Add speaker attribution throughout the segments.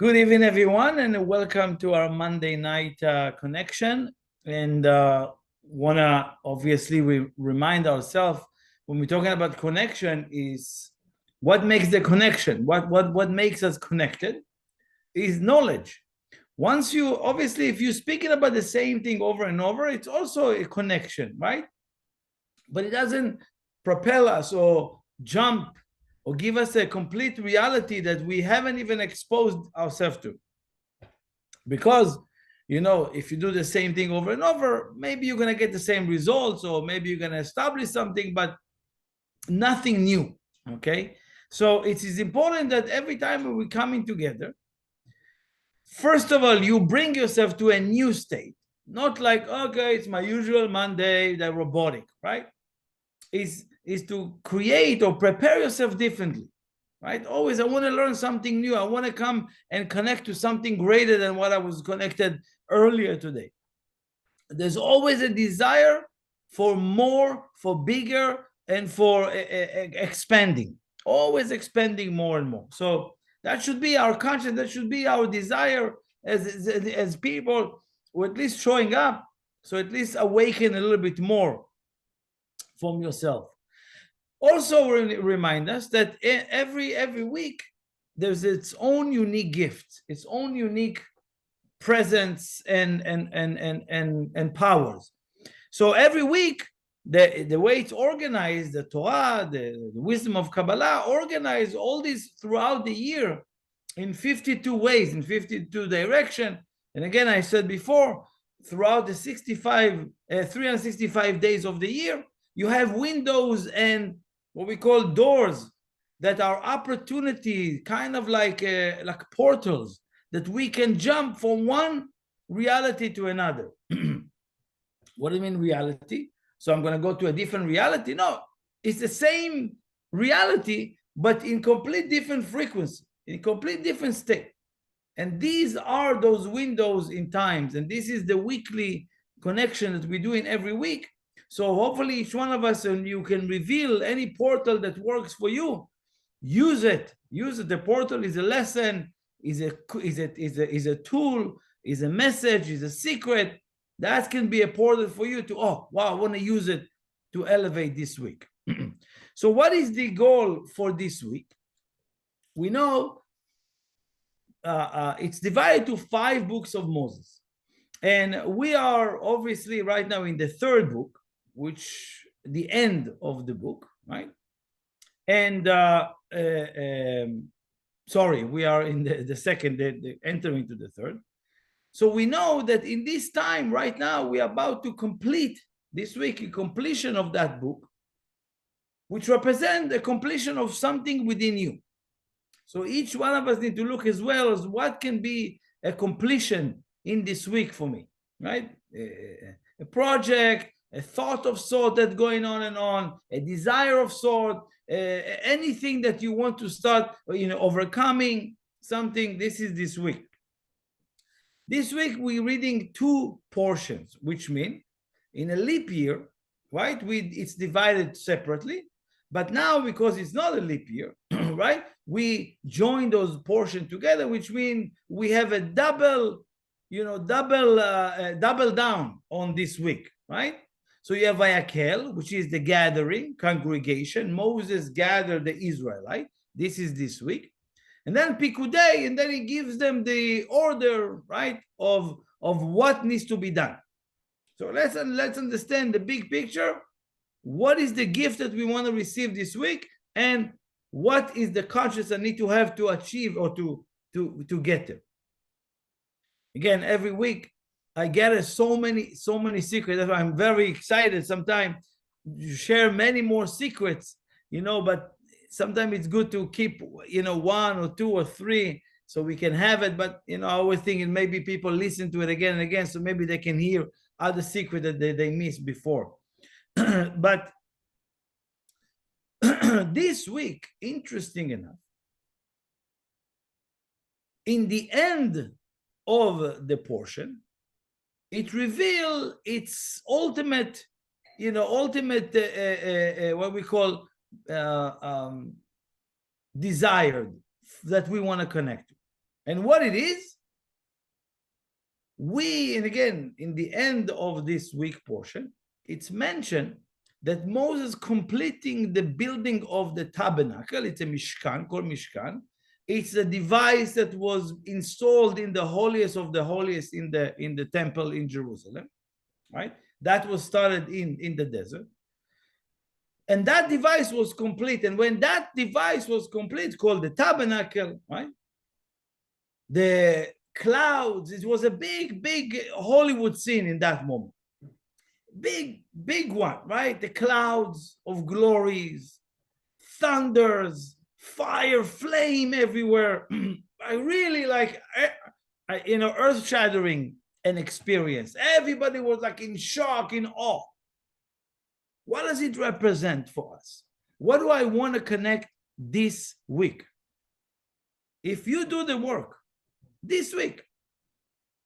Speaker 1: Good evening, everyone, and welcome to our Monday night connection. And wanna obviously we remind ourselves when we're talking about connection is what makes the connection. What makes us connected is knowledge. Once you obviously, if you're speaking about the same thing over and over, it's also a connection, right? But it doesn't propel us or jump or give us a complete reality that we haven't even exposed ourselves to. Because, if you do the same thing over and over, maybe you're going to get the same results, or maybe you're going to establish something, but nothing new. Okay. So it is important that every time we're coming together, first of all, you bring yourself to a new state, not like, okay, it's my usual Monday, the robotic, right? Is to create or prepare yourself differently, right? Always, I want to learn something new. I want to come and connect to something greater than what I was connected earlier today. There's always a desire for more, for bigger, and for expanding, always expanding more and more. So that should be our conscience, that should be our desire as people, or at least showing up. So at least awaken a little bit more from yourself. Also remind us that every week there's its own unique gift, its own unique presence and powers. So every week, the way it's organized, the Torah, the wisdom of Kabbalah, organize all these throughout the year in 52 ways, in 52 direction. And again, I said before, throughout the 365 days of the year, you have windows and what we call doors that are opportunities, kind of like portals, that we can jump from one reality to another. What do you mean reality? So I'm going to go to a different reality? No, it's the same reality, but in complete different frequency, in complete different state. And these are those windows in times. And this is the weekly connection that we're doing every week. So hopefully each one of us, and you can reveal any portal that works for you. Use it. Use it. The portal is a lesson, is a tool, is a message, is a secret. That can be a portal for you to, oh, wow, I want to use it to elevate this week. So what is the goal for this week? We know it's divided to 5 books of Moses. And we are obviously right now in the 3rd book, which the end of the book, right? And sorry, we are in the second, entering to the 3rd. So we know that in this time right now, we are about to complete this week a completion of that book, which represents the completion of something within you. So each one of us need to look as well as what can be a completion in this week for me, right? A project, a thought of sort that's going on, a desire of sort, anything that you want to start, overcoming something. This is this week. This week we're reading 2 portions, which mean in a leap year, right? It's divided separately, but now because it's not a leap year, right? We join those portions together, which means we have a double down on this week, right? So you have Vayakel, which is the gathering, congregation. Moses gathered the Israelite. This is this week. And then Pikudei, and then he gives them the order, right, of what needs to be done. So let's understand the big picture. What is the gift that we want to receive this week, and what is the conscience I need to have to achieve or to get there? Again, every week I get so many secrets. I'm very excited sometimes to share many more secrets, but sometimes it's good to keep, 1 or 2 or 3 so we can have it. But, I always think maybe people listen to it again and again, so maybe they can hear other secrets that they missed before. But this week, interesting enough, in the end of the portion, it reveals its ultimate, what we call desired, that we want to connect to. And what it is, and again, in the end of this week portion, it's mentioned that Moses completing the building of the tabernacle, it's a Mishkan, called Mishkan. It's a device that was installed in the holiest of the holiest in the temple in Jerusalem, right? That was started in the desert. And that device was complete. And when that device was complete, called the tabernacle, right? The clouds, it was a big, big Hollywood scene in that moment. Big, big one, right? The clouds of glories, thunders, fire, flame everywhere. I really like, earth-shattering an experience. Everybody was like in shock, in awe. What does it represent for us? What do I want to connect this week? If you do the work this week,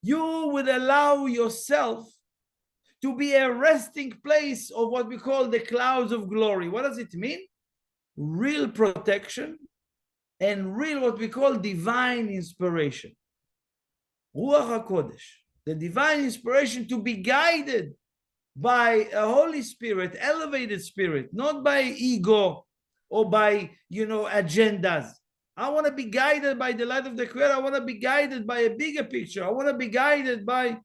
Speaker 1: you would allow yourself to be a resting place of what we call the clouds of glory. What does it mean? Real protection and real what we call divine inspiration. Ruach HaKodesh, the divine inspiration to be guided by a Holy Spirit, elevated spirit, not by ego or by, agendas. I want to be guided by the light of the Creator. I want to be guided by a bigger picture. I want to be guided by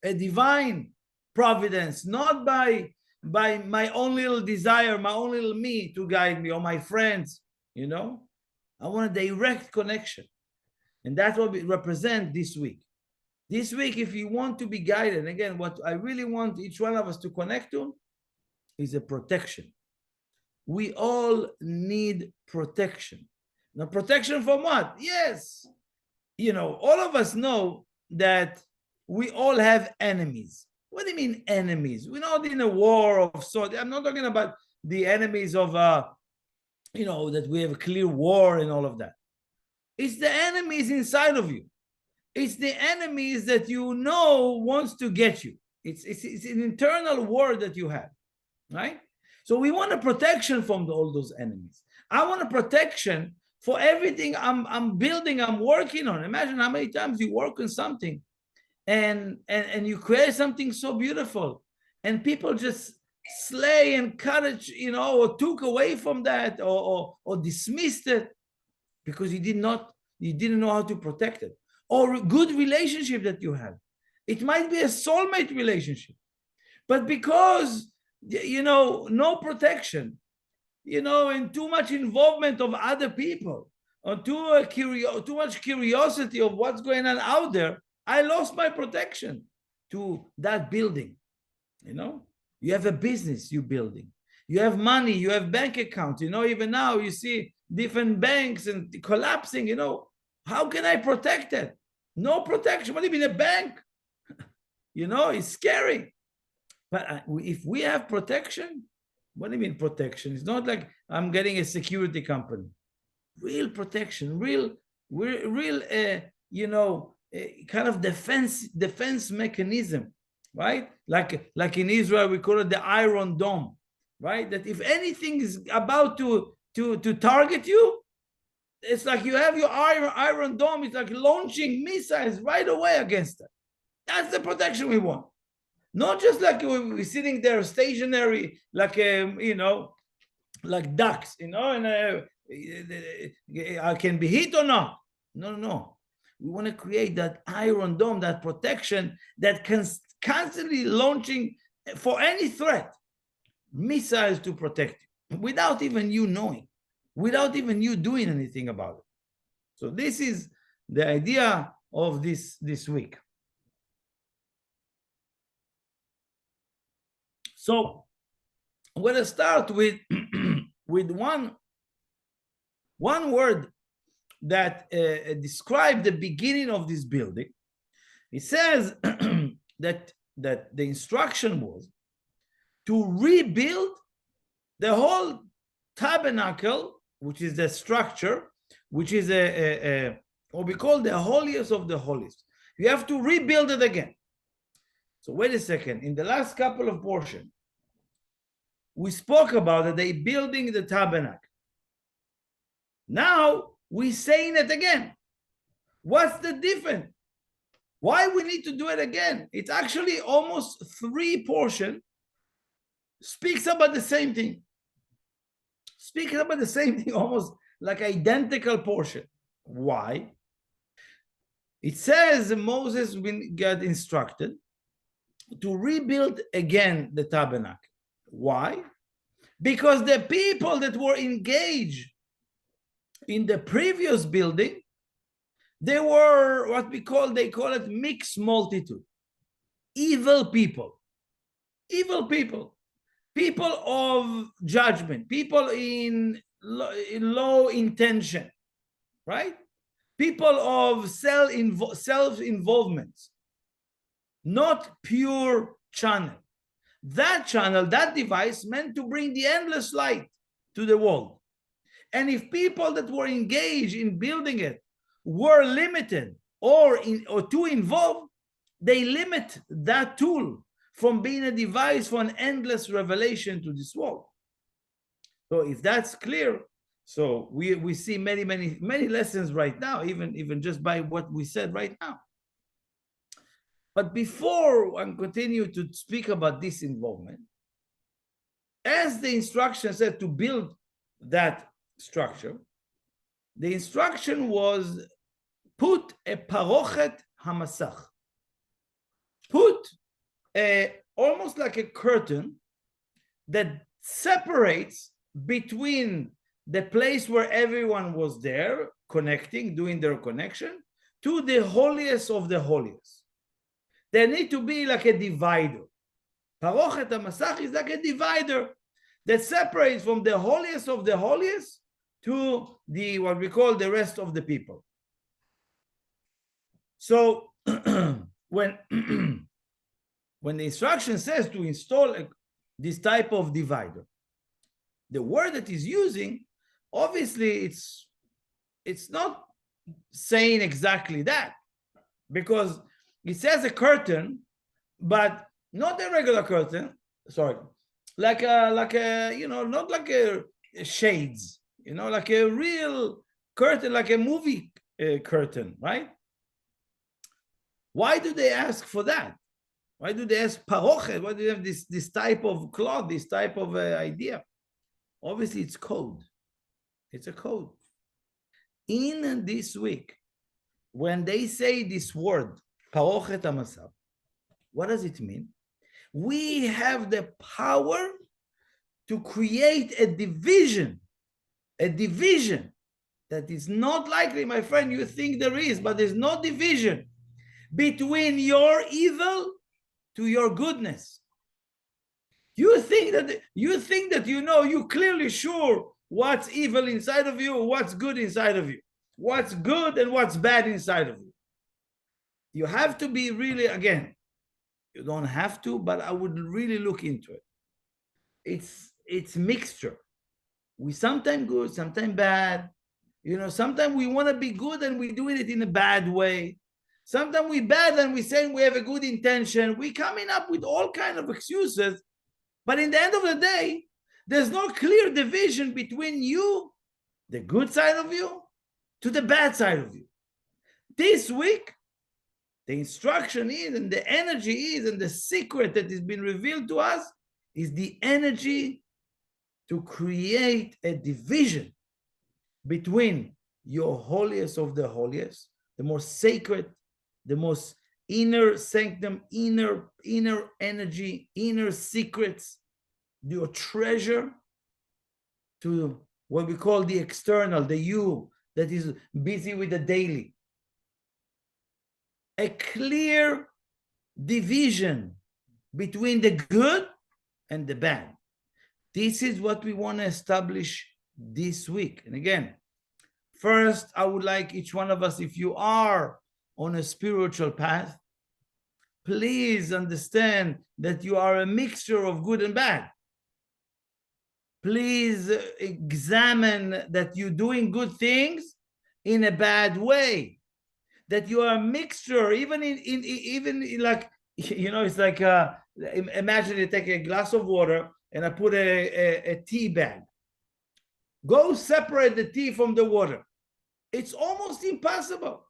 Speaker 1: a divine providence, not by my own little desire, my own little me to guide me, or my friends. I want a direct connection. And that's what we represent this week. This week, if you want to be guided, again, what I really want each one of us to connect to is a protection. We all need protection. Now, protection from what? Yes. All of us know that we all have enemies. What do you mean enemies? We're not in a war of sorts. I'm not talking about the enemies of, that we have a clear war and all of that. It's the enemies inside of you. It's the enemies that wants to get you. It's an internal war that you have, right? So we want a protection from all those enemies. I want a protection for everything I'm building, I'm working on. Imagine how many times you work on something and you create something so beautiful, and people just slay and cut it, or took away from that, or dismissed it because you didn't know how to protect it. Or a good relationship that you have. It might be a soulmate relationship, but because, no protection, and too much involvement of other people, or too much curiosity of what's going on out there, I lost my protection to that building. You have a business you're building. You have money, you have bank accounts. Even now you see different banks and collapsing. How can I protect it? No protection. What do you mean a bank? It's scary. But if we have protection, what do you mean protection? It's not like I'm getting a security company. Real protection, real kind of defense mechanism, right? Like in Israel, we call it the Iron Dome, right? That if anything is about to target you, it's like you have your Iron Dome. It's like launching missiles right away against it. That's the protection we want. Not just like we're sitting there stationary, like like ducks, and I can be hit or not. No. We want to create that Iron Dome, that protection that can constantly launching for any threat missiles to protect you without even you knowing, without even you doing anything about it. So this is the idea of this week. So I'm going to start with with one word that describes the beginning of this building. It says that the instruction was to rebuild the whole tabernacle, which is the structure, which is what we call the holiest of the holiest. You have to rebuild it again. So wait a second. In the last couple of portions, we spoke about that they building the tabernacle. Now we're saying it again. What's the difference? Why we need to do it again? It's actually almost 3 portions speaks about the same thing. Speaks about the same thing, almost like identical portion. Why? It says Moses got instructed to rebuild again the tabernacle. Why? Because the people that were engaged in the previous building, they were what they call it mixed multitude. Evil people. Evil people. People of judgment. People in low intention. Right? People of self-involvement. Not pure channel. That channel, that device meant to bring the endless light to the world. And if people that were engaged in building it were limited or too involved, they limit that tool from being a device for an endless revelation to this world. So if that's clear, so we see many lessons right now, even just by what we said right now. But before I continue to speak about this involvement, as the instruction said to build that structure, the instruction was put a parochet hamasach, put almost like a curtain that separates between the place where everyone was there connecting, doing their connection, to the holiest of the holiest. There need to be like a divider. Parochet hamasach is like a divider that separates from the holiest of the holiest to the what we call the rest of the people. So when when the instruction says to install this type of divider, the word that is using, obviously it's not saying exactly that, because it says a curtain, but not a regular curtain. Sorry, like a not like a shades, like a real curtain, like a movie curtain, right? Why do they ask for that? Why do they ask parochet? Why do they have this type of cloth, this type of idea? Obviously, it's code. It's a code. In this week, when they say this word, parochet hamasach, what does it mean? We have the power to create a division that is not likely, my friend. You think there is, but there's no division between your evil to your goodness. You think that you're clearly sure what's evil inside of you, what's good inside of you, what's good and what's bad inside of you. You have to be really, again, you don't have to, but I would really look into it. It's mixture. We sometimes good, sometimes bad. Sometimes we want to be good and we do it in a bad way. Sometimes we bad and we say we have a good intention. We coming up with all kind of excuses. But in the end of the day, there's no clear division between you, the good side of you, to the bad side of you. This week, the instruction is, and the energy is, and the secret that has been revealed to us is the energy to create a division between your holiest of the holiest, the most sacred, the most inner sanctum, inner energy, inner secrets, your treasure, to what we call the external, the you that is busy with the daily. A clear division between the good and the bad. This is what we want to establish this week. And again, first, I would like each one of us, if you are on a spiritual path, please understand that you are a mixture of good and bad. Please examine that you're doing good things in a bad way, that you are a mixture, even in like, it's like, imagine you take a glass of water and I put a tea bag. Go separate the tea from the water. It's almost impossible.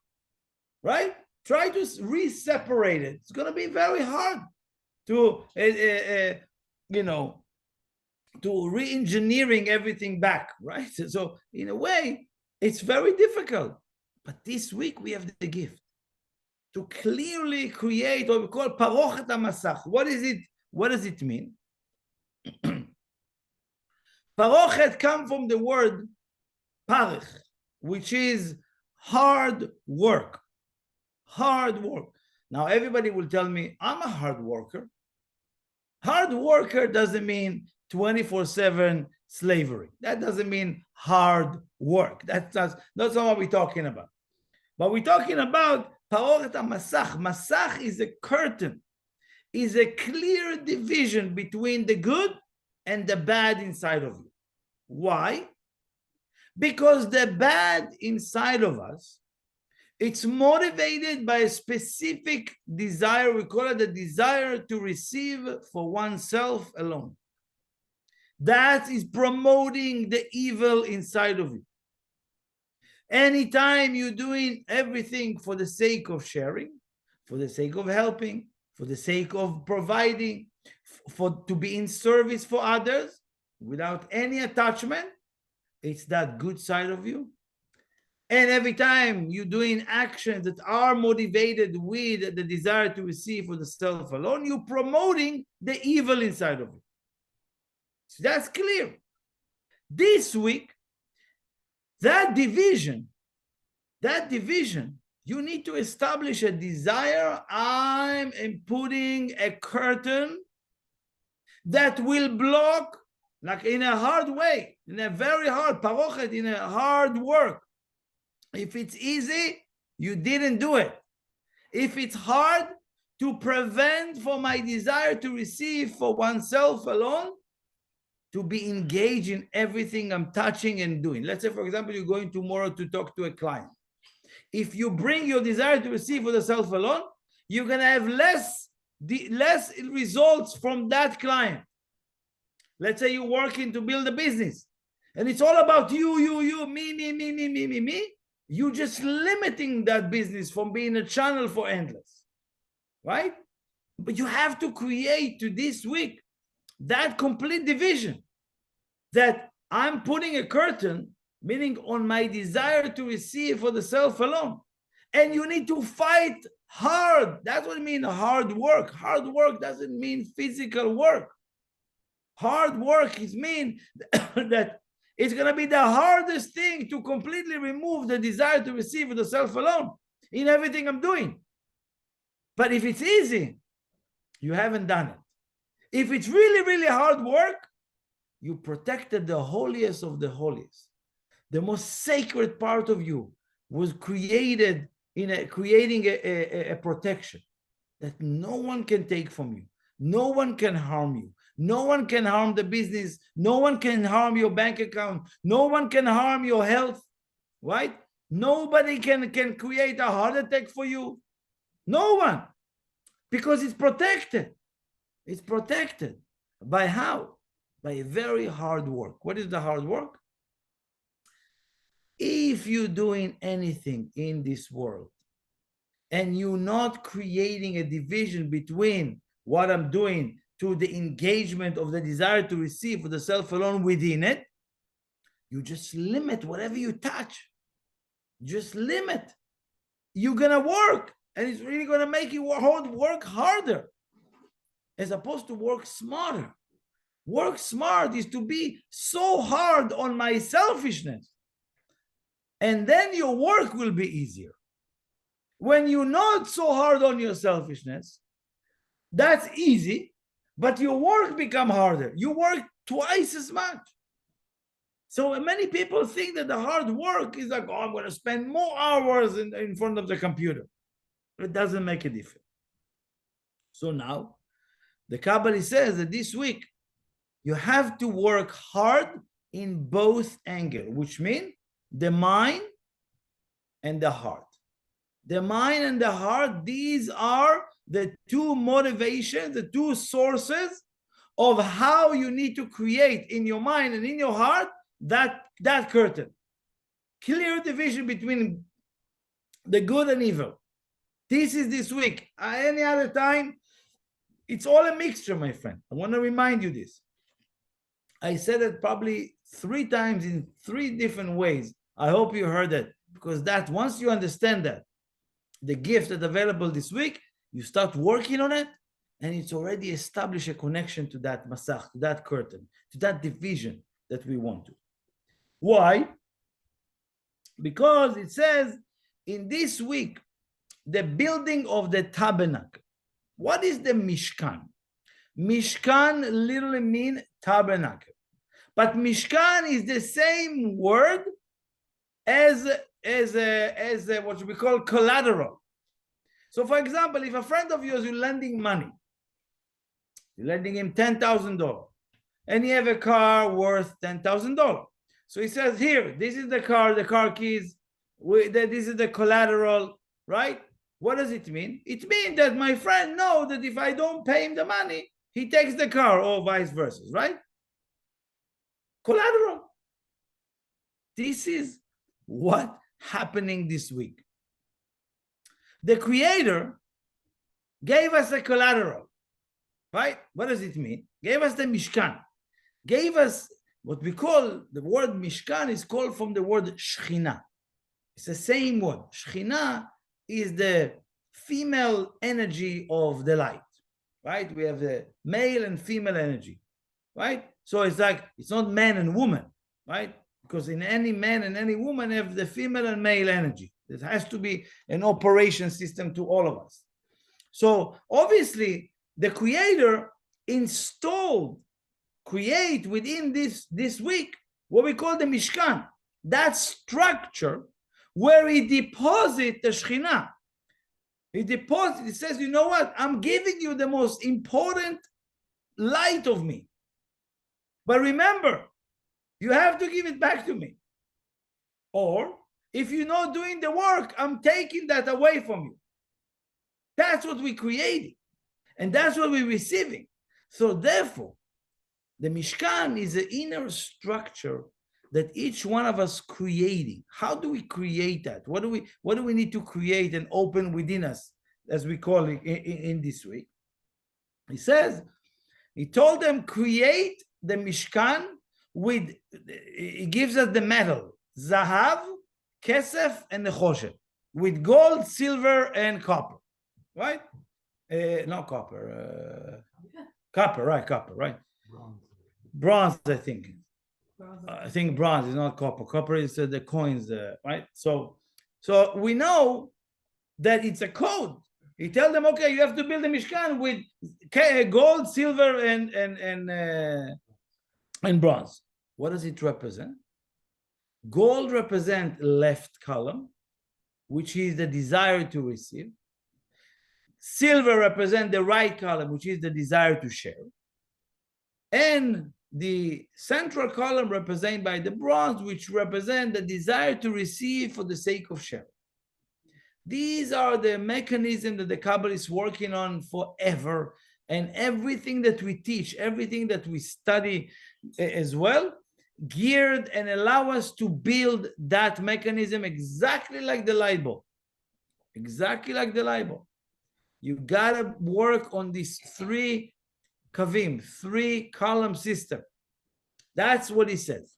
Speaker 1: right? Try to re-separate it. It's going to be very hard to, to re-engineering everything back, right? So in a way, it's very difficult. But this week we have the gift to clearly create what we call parochet hamasach. What is it? What does it mean? Parochet comes from the word parich, which is hard work. Hard work. Now everybody will tell me, I'm a hard worker. Hard worker doesn't mean 24/7 slavery. That doesn't mean hard work. That's not what we're talking about. But we're talking about parochet hamasach. Masach is a curtain, is a clear division between the good and the bad inside of you. Why? Because the bad inside of us, it's motivated by a specific desire. We call it the desire to receive for oneself alone. That is promoting the evil inside of you. Anytime you're doing everything for the sake of sharing, for the sake of helping, for the sake of providing, to be in service for others without any attachment, it's that good side of you. And every time you're doing actions that are motivated with the desire to receive for the self alone, you're promoting the evil inside of you. So that's clear. This week, that division, you need to establish a desire. I'm putting a curtain that will block, like in a hard way, in a very hard parochet, in a hard work. If it's easy, you didn't do it. If it's hard, to prevent for my desire to receive for oneself alone, to be engaged in everything I'm touching and doing. Let's say, for example, you're going tomorrow to talk to a client. If you bring your desire to receive for the self alone, you're going to have less results from that client. Let's say you're working to build a business and it's all about you, me. You're just limiting that business from being a channel for endless, right? But you have to create to this week that complete division, that I'm putting a curtain, meaning on my desire to receive for the self alone. And you need to fight hard. That's what I mean, hard work. Hard work doesn't mean physical work. Hard work is mean that it's going to be the hardest thing to completely remove the desire to receive for the self alone in everything I'm doing. But if it's easy, you haven't done it. If it's really, really hard work, you protected the holiest of the holiest. The most sacred part of you was created in creating a protection that no one can take from you. No one can harm you. No one can harm the business. No one can harm your bank account. No one can harm your health, right? Nobody can create a heart attack for you. No one. Because it's protected. It's protected. By how? By very hard work. What is the hard work? If you're doing anything in this world and you're not creating a division between what I'm doing to the engagement of the desire to receive for the self alone within it, you just limit whatever you touch. Just limit. You're going to work, and it's really going to make you work harder as opposed to work smarter. Work smart is to be so hard on my selfishness, and then your work will be easier. When you're not so hard on your selfishness, that's easy, but your work become harder. You work twice as much. So many people think that the hard work is like, oh, I'm going to spend more hours in front of the computer. It doesn't make a difference. So now, the Kabbalah says that this week, you have to work hard in both angles, which means the mind and the heart. The mind and the heart, these are the two motivations, the two sources of how you need to create in your mind and in your heart that curtain. Clear division between the good and evil. This is this week. Any other time, it's all a mixture, my friend. I want to remind you this. I said it probably 3 times in 3 different ways. I hope you heard it, because that once you understand that, the gift that's available this week, you start working on it, and it's already established a connection to that masach, to that curtain, to that division that we want to. Why? Because it says in this week, the building of the tabernacle. What is the Mishkan? Mishkan literally means tabernacle. But Mishkan is the same word as what we call collateral. So for example, if a friend of yours, you're lending money, you're lending him $10,000, and you have a car worth $10,000. So he says, here, this is the car keys, this is the collateral, right? What does it mean? It means that my friend knows that if I don't pay him the money, he takes the car, or vice versa, right? Collateral. This is what happening this week. The Creator gave us a collateral, right? What does it mean? Gave us the Mishkan. Gave us what we call, the word Mishkan is called from the word Shechina. It's the same word. Shechina is the female energy of the light, right? We have the male and female energy, right? So it's like, it's not man and woman, right? Because in any man and any woman have the female and male energy. There has to be an operation system to all of us. So obviously the Creator create within this week what we call the Mishkan, that structure where he deposits the Shekhinah. He says, you know what? I'm giving you the most important light of me. But remember, you have to give it back to me. Or if you're not doing the work, I'm taking that away from you. That's what we created. And that's what we're receiving. So therefore, the Mishkan is the inner structure that each one of us creating. How do we create that? What do we need to create and open within us, as we call it in this week? He says, he told them, create the Mishkan with, he gives us the metal, Zahav, Kesef, and Nechoshet, with gold, silver, and copper, right? Not copper, copper, right? Bronze, I think. I think bronze is not copper. Copper is the coins, right? So we know that it's a code. He tells them, okay, you have to build a Mishkan with gold, silver, and bronze. What does it represent? Gold represents left column, which is the desire to receive. Silver represents the right column, which is the desire to share. And the central column represented by the bronze, which represent the desire to receive for the sake of sharing. These are the mechanisms that the Kabbalah is working on forever, and everything that we teach, everything that we study as well, geared and allow us to build that mechanism exactly like the light bulb. Exactly like the light bulb. You gotta work on these 3 kavim, 3-column system. That's what he says.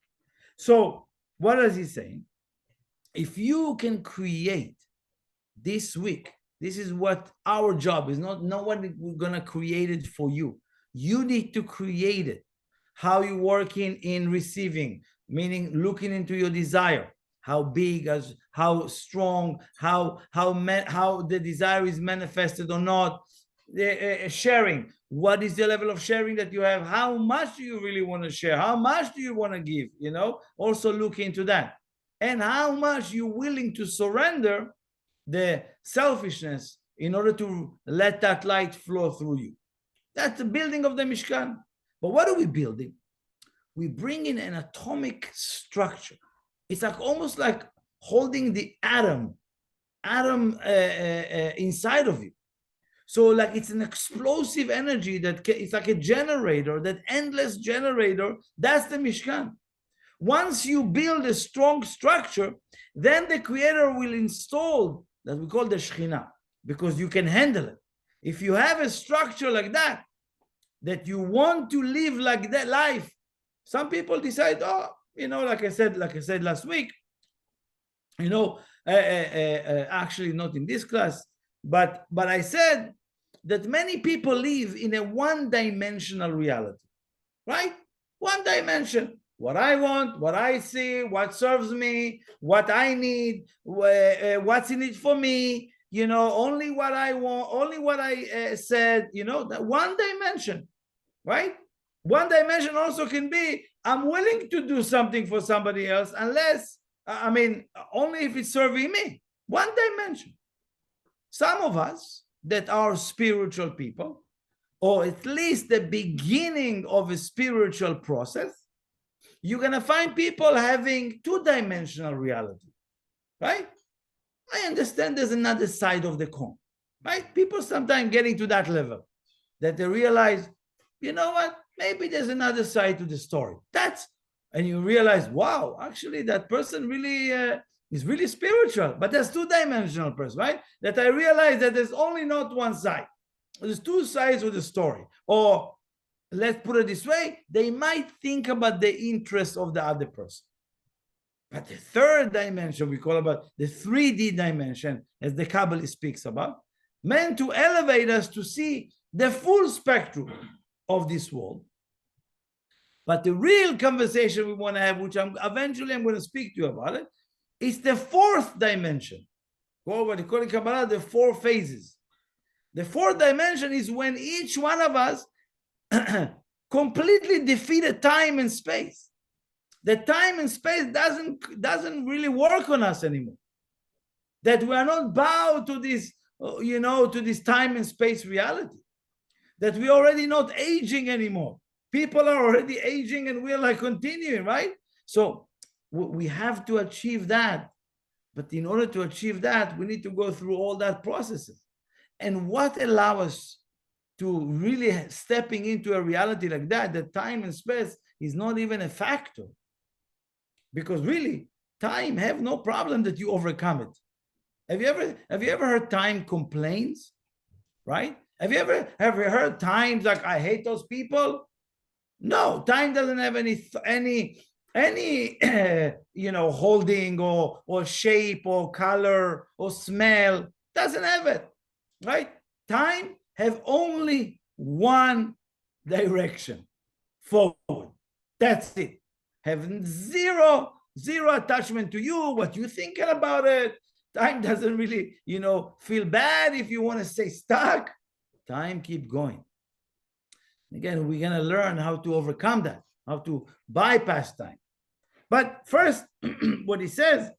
Speaker 1: So what is he saying? If you can create this week, this is what our job is. Not no one we're gonna create it for you. You need to create it. How you working in receiving, meaning looking into your desire, how big, as how strong, how the desire is manifested or not. Sharing, what is the level of sharing that you have? How much do you really want to share? How much do you want to give? Also look into that. And how much you're willing to surrender the selfishness in order to let that light flow through you. That's the building of the Mishkan. But what are we building? We bring in an atomic structure. It's like almost like holding the atom inside of you. So like it's an explosive energy that it's like a generator, that endless generator. That's the Mishkan. Once you build a strong structure, then the Creator will install that we call the Shekhinah. because you can handle it. If you have a structure like that, that you want to live like that life, some people decide, oh, like I said last week, actually not in this class, but I said that many people live in a one-dimensional reality, right? One dimension. What I want, what I see, what serves me, what I need, what's in it for me, only what I want, only what I said, that one dimension, right? One dimension also can be, I'm willing to do something for somebody else unless, only if it's serving me. One dimension. Some of us that are spiritual people, or at least the beginning of a spiritual process, you're going to find people having two-dimensional reality, right? I understand there's another side of the coin, right? People sometimes getting to that level that they realize, you know what? Maybe there's another side to the story. And you realize, wow, actually that person really is really spiritual, but there's two-dimensional person, right? That I realize that there's only not one side. There's two sides of the story. Or let's put it this way, they might think about the interest of the other person. But the third dimension, we call about the 3D dimension, as the Kabbalah speaks about, meant to elevate us to see the full spectrum of this world. But the real conversation we want to have, which eventually I'm going to speak to you about it, is the fourth dimension. What we call in Kabbalah the 4 phases. The fourth dimension is when each one of us completely defeated time and space. The time and space doesn't really work on us anymore. That we are not bound to this, to this time and space reality. That we are already not aging anymore. People are already aging and we're like continuing, right? So we have to achieve that. But in order to achieve that, we need to go through all that processes. And what allows us to really stepping into a reality like that, that time and space is not even a factor. Because really, time have no problem that you overcome it. Have you ever heard time complains? Right? Have you heard times like, I hate those people? No, time doesn't have any holding or shape or color or smell. Doesn't have it, right? Time have only one direction, forward. That's it. Have zero attachment to you, what you're thinking about it. Time doesn't really, feel bad if you want to stay stuck. Time keep going. Again, we're going to learn how to overcome that, how to bypass time. But first, what he says,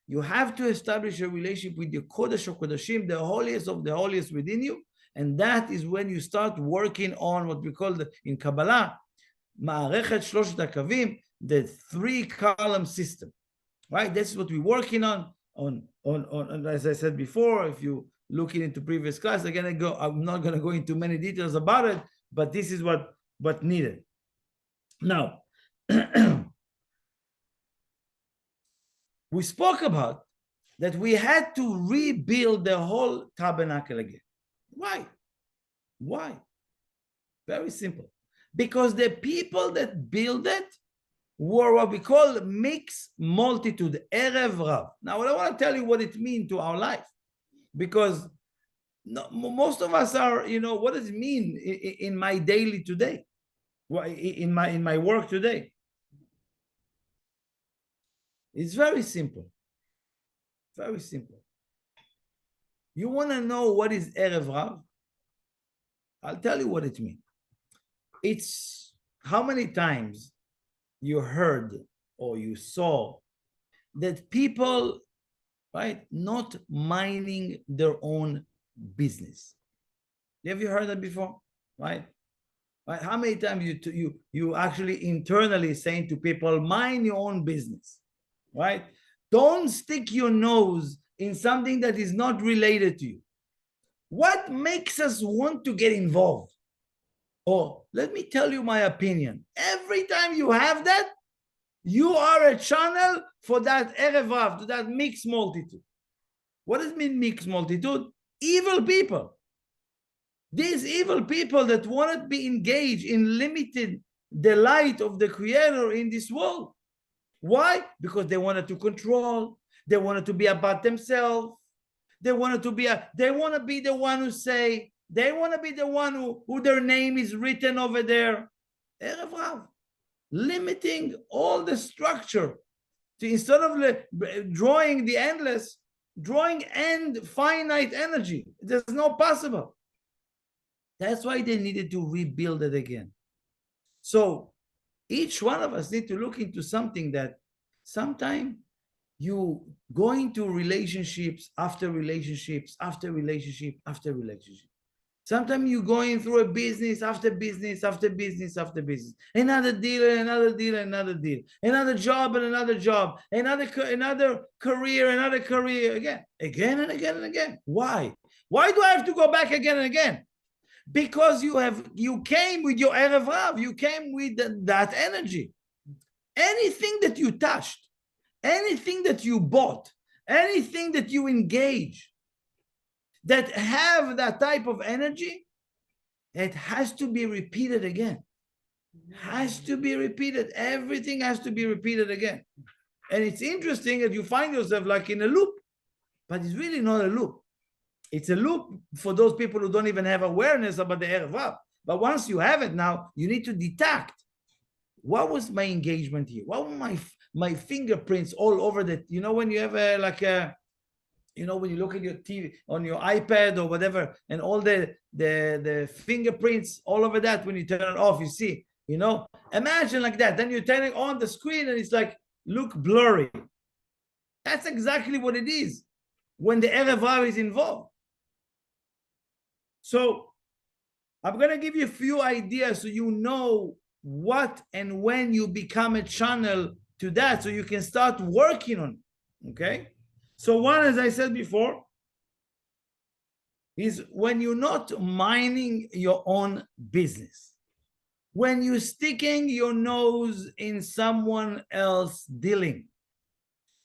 Speaker 1: you have to establish a relationship with your Kodesh or Kodashim, the holiest of the holiest within you. And that is when you start working on what we call in Kabbalah, Ma'arechet Shloshet HaKavim, the 3-column system. Right? That's what we're working on, as I said before. If you look into previous class, I'm not going to go into many details about it, but this is what needed. Now, we spoke about that we had to rebuild the whole tabernacle again. Why? Very simple. Because the people that built it were what we call mixed multitude, Erev Rav. Now, I want to tell you what it means to our life. Because most of us are, what does it mean in my daily today? In my work today? It's very simple. Very simple. You want to know what is Erev Rav? I'll tell you what it means. It's how many times you heard or you saw that people, right, not minding their own business. Have you heard that before? Right? How many times you actually internally saying to people, mind your own business, right? Don't stick your nose in something that is not related to you. What makes us want to get involved? Or let me tell you my opinion. Every time you have that, you are a channel for that Erev Rav, to that mixed multitude. What does it mean, mixed multitude? evil people. These evil people that want to be engaged in limited the light of the Creator in this world. Why? Because they wanted to control. They wanted to be about themselves. They wanted to be they want to be the one who say, they want to be the one who their name is written over there. Erev Rav. Limiting all the structure to, instead of drawing the endless, drawing finite energy. There's no possible. That's why they needed to rebuild it again. So each one of us need to look into something that sometime you go into relationships after relationships after relationship after relationship. Sometimes you're going through a business after business after business after business. Another deal and another deal and another deal. Another job and another job. Another career, another career. Again and again and again. Why? Why do I have to go back again and again? Because you came with your Erev Rav. You came with that energy. Anything that you touched, anything that you bought, anything that you engage, that have that type of energy, it has to be repeated again. Has to be repeated. Everything has to be repeated again. And it's interesting that you find yourself like in a loop, but it's really not a loop. It's a loop for those people who don't even have awareness about the Erev Rav. But once you have it now, you need to detect, what was my engagement here? What were my fingerprints all over that? You know, when you have when you look at your TV, on your iPad or whatever, and all the fingerprints all over that, when you turn it off, you see, imagine like that. Then you turn it on the screen and it's like, look blurry. That's exactly what it is when the Erev Rav is involved. So I'm going to give you a few ideas so you know what and when you become a channel to that, so you can start working on it. Okay? So one, as I said before, is when you're not minding your own business. When you're sticking your nose in someone else's dealing.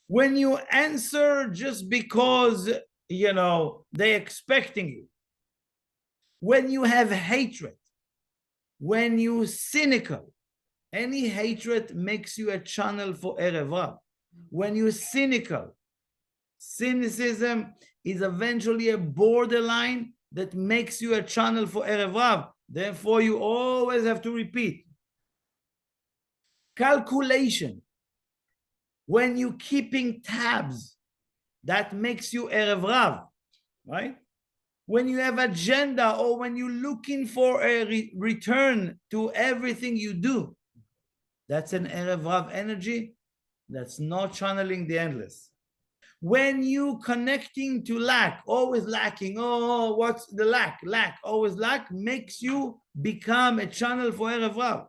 Speaker 1: When you answer just because, they're expecting you. When you have hatred. When you're cynical. Any hatred makes you a channel for Erev Rav. When you're cynical, cynicism is eventually a borderline that makes you a channel for Erev Rav. Therefore, you always have to repeat. Calculation. When you're keeping tabs, that makes you Erev Rav, right? When you have agenda, or when you're looking for a return to everything you do, that's an Erev Rav energy. That's not channeling the endless. When you connecting to lack, always lacking, what's the lack? Always lack makes you become a channel for Erev Rav.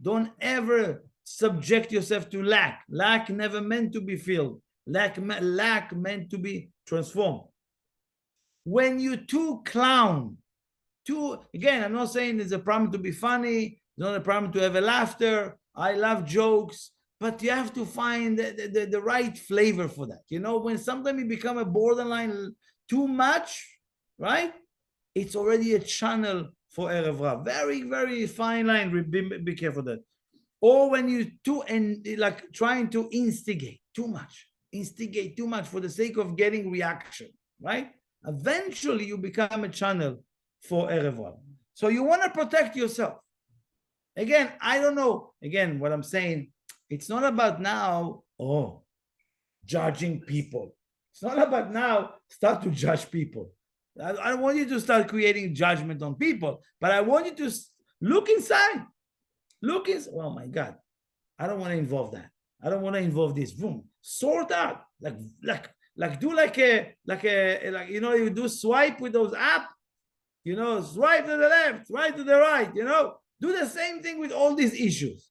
Speaker 1: Don't ever subject yourself to lack. Lack never meant to be filled. Lack meant to be transformed. When you clown, again, I'm not saying it's a problem to be funny, it's not a problem to have a laughter. I love jokes, but you have to find the right flavor for that. When sometimes you become a borderline too much, right? It's already a channel for Erev Rav. Very, very fine line. Be careful of that. Or when you trying to instigate too much for the sake of getting reaction, right? Eventually you become a channel for Erev Rav. So you want to protect yourself. Again, I don't know. Again, what I'm saying, it's not about now, judging people. It's not about now, start to judge people. I don't want you to start creating judgment on people, but I want you to look inside. Oh my God, I don't want to involve that. I don't want to involve this. Boom, sort out. You do swipe with those apps. Swipe to the left, right to the right. Do the same thing with all these issues,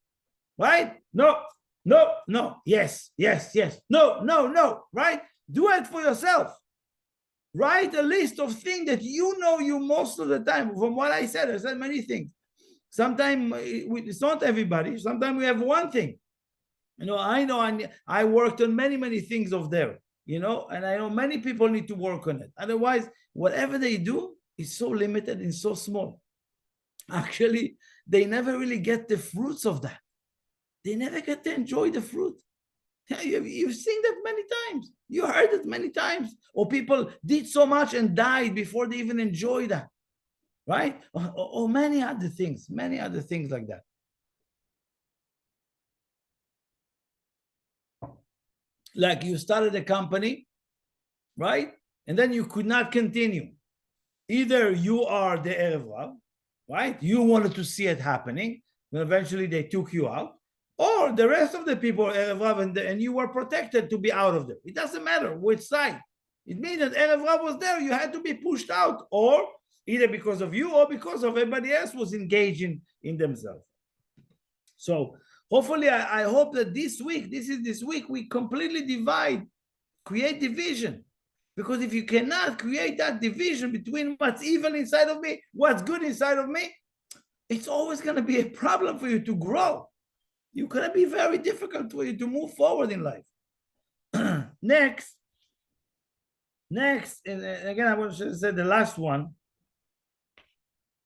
Speaker 1: right? No, yes, no, right? Do it for yourself. Write a list of things that you most of the time. From what I said many things. Sometimes it's not everybody. Sometimes we have one thing. I know I worked on many, many things of there. and I know many people need to work on it. Otherwise, whatever they do is so limited and so small. Actually, they never really get the fruits of that. They never get to enjoy the fruit. You've seen that many times. You heard it many times. Or people did so much and died before they even enjoy that. Right? Or many other things like that. Like you started a company, right? And then you could not continue. Either you are the Erev Rav, right? You wanted to see it happening, and eventually they took you out. Or the rest of the people, Erev Rav, and you were protected to be out of there. It doesn't matter which side. It means that Erev Rav was there. You had to be pushed out, or either because of you or because of everybody else was engaging in themselves. So hopefully, I hope that this week, we completely create division. Because if you cannot create that division between what's evil inside of me, what's good inside of me, it's always going to be a problem for you to grow. It's going to be very difficult for you to move forward in life. Next, and again, I want to say the last one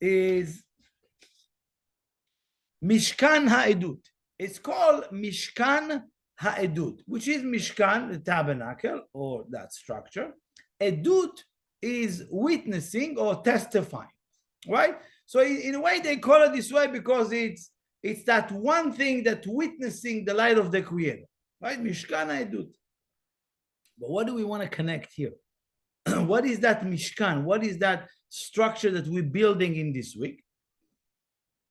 Speaker 1: is Mishkan Ha'edut. It's called Mishkan Ha'edut, which is Mishkan, the tabernacle, or that structure. Edut is witnessing or testifying, right? So in a way, they call it this way because it's that one thing that witnessing the light of the Creator, right? Mishkan Ha'edut. But what do we want to connect here? What is that Mishkan? What is that structure that we're building in this week?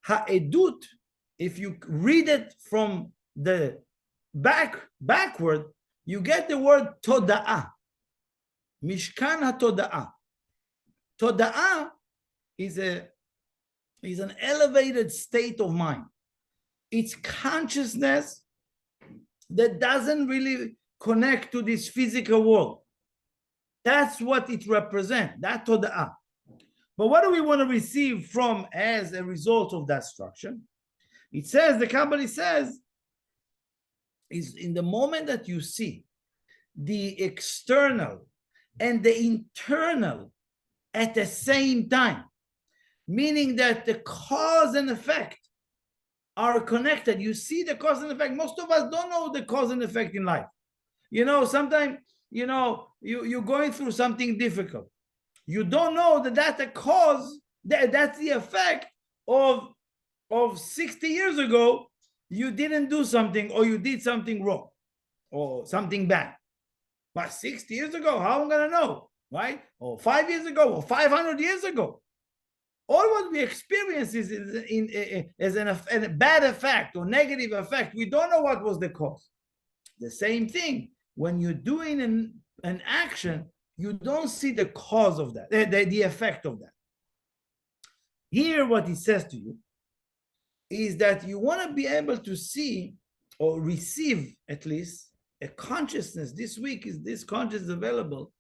Speaker 1: Ha'edut, if you read it from the backward, you get the word toda'ah. Mishkan HaToda'ah. Toda'ah is an elevated state of mind. It's consciousness that doesn't really connect to this physical world. That's what it represents, that Toda'ah. But what do we want to receive from as a result of that structure? It says, the Kabbalah says, is in the moment that you see the external and the internal at the same time, meaning that the cause and effect are connected. You see the cause and effect. Most of us don't know the cause and effect in life. Sometimes, you're going through something difficult. You don't know that's the cause, that's the effect of 60 years ago, you didn't do something or you did something wrong or something bad. But 60 years ago, how am I going to know, right? Or 5 years ago or 500 years ago. All what we experience is a bad effect or negative effect. We don't know what was the cause. The same thing, when you're doing an action, you don't see the cause of that, the effect of that. Here, what he says to you is that you want to be able to see or receive at least a consciousness. This week is this consciousness available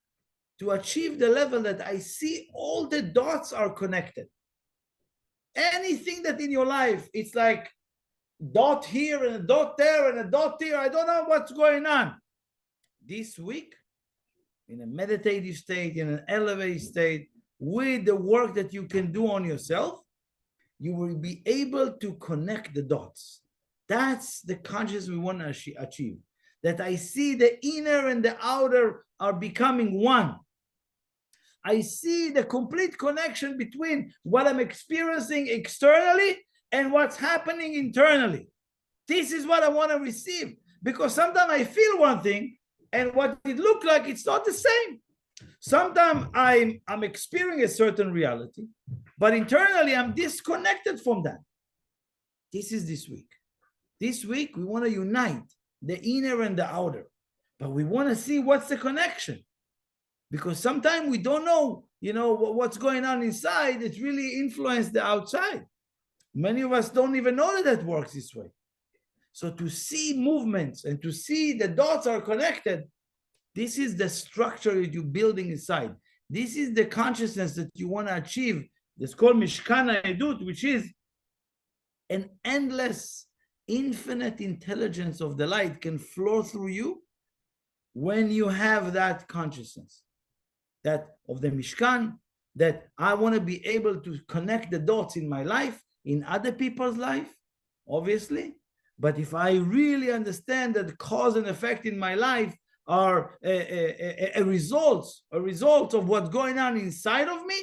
Speaker 1: to achieve the level that I see all the dots are connected. Anything that in your life, it's like dot here and a dot there and a dot here. I don't know what's going on. This week, in a meditative state, in an elevated state, with the work that you can do on yourself, you will be able to connect the dots. That's the consciousness we want to achieve. That I see the inner and the outer are becoming one. I see the complete connection between what I'm experiencing externally and what's happening internally. This is what I want to receive. Because sometimes I feel one thing and what it looks like, it's not the same. Sometimes I'm experiencing a certain reality, but internally I'm disconnected from that. This is this week. This week, we want to unite the inner and the outer, but we want to see what's the connection. Because sometimes we don't know, what's going on inside. It really influences the outside. Many of us don't even know that works this way. So to see movements and to see the dots are connected, this is the structure that you're building inside. This is the consciousness that you want to achieve. It's called Mishkan Ha'edut, which is an endless, infinite intelligence of the light can flow through you when you have that consciousness, that of the Mishkan, that I want to be able to connect the dots in my life, in other people's life, obviously. But if I really understand that cause and effect in my life are a result of what's going on inside of me,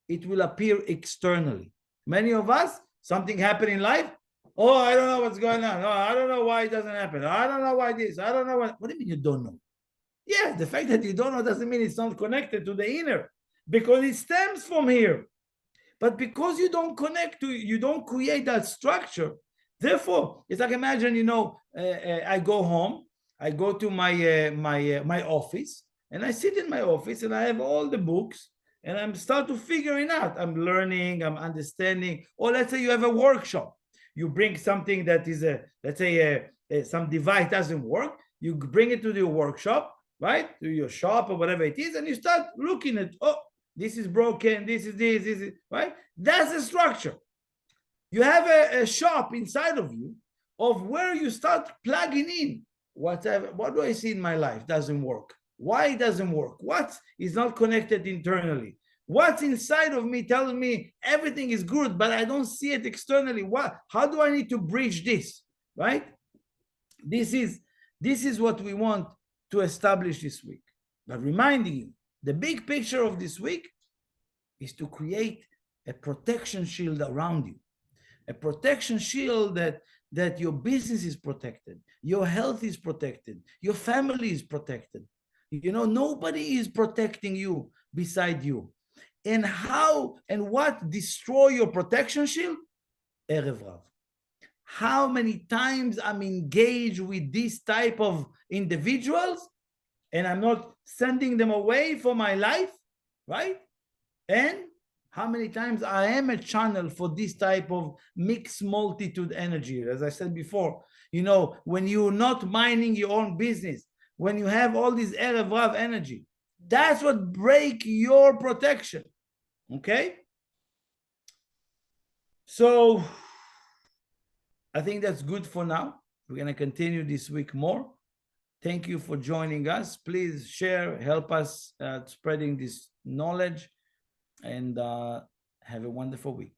Speaker 1: it will appear externally. Many of us, something happened in life. Oh, I don't know what's going on. Oh, I don't know why it doesn't happen. I don't know why this. I don't know what. What do you mean you don't know? Yeah, the fact that you don't know doesn't mean it's not connected to the inner, because it stems from here. But because you don't connect to, you don't create that structure. Therefore, it's like, imagine, I go home, I go to my office, and I sit in my office, and I have all the books, and I'm start to figuring out. I'm learning, I'm understanding. Or let's say you have a workshop, you bring something that is let's say some device doesn't work, you bring it to the workshop, right, to your shop or whatever it is, and you start looking at, oh, this is broken, this is, right? That's the structure. You have a shop inside of you of where you start plugging in whatever. What do I see in my life doesn't work? Why it doesn't work? What is not connected internally? What's inside of me tells me everything is good, but I don't see it externally. How do I need to bridge this, right? This is what we want to establish this week. But reminding you, the big picture of this week is to create a protection shield around you, a protection shield that your business is protected, your health is protected, your family is protected. Nobody is protecting you beside you. And how and what destroy your protection shield? Erev Rav. How many times I'm engaged with this type of individuals, and I'm not sending them away for my life, right? And how many times I am a channel for this type of mixed multitude energy. As I said before, when you're not minding your own business, when you have all this Erev Rav energy, that's what break your protection. Okay? So I think that's good for now. We're going to continue this week more. Thank you for joining us. Please share, help us spreading this knowledge, and have a wonderful week.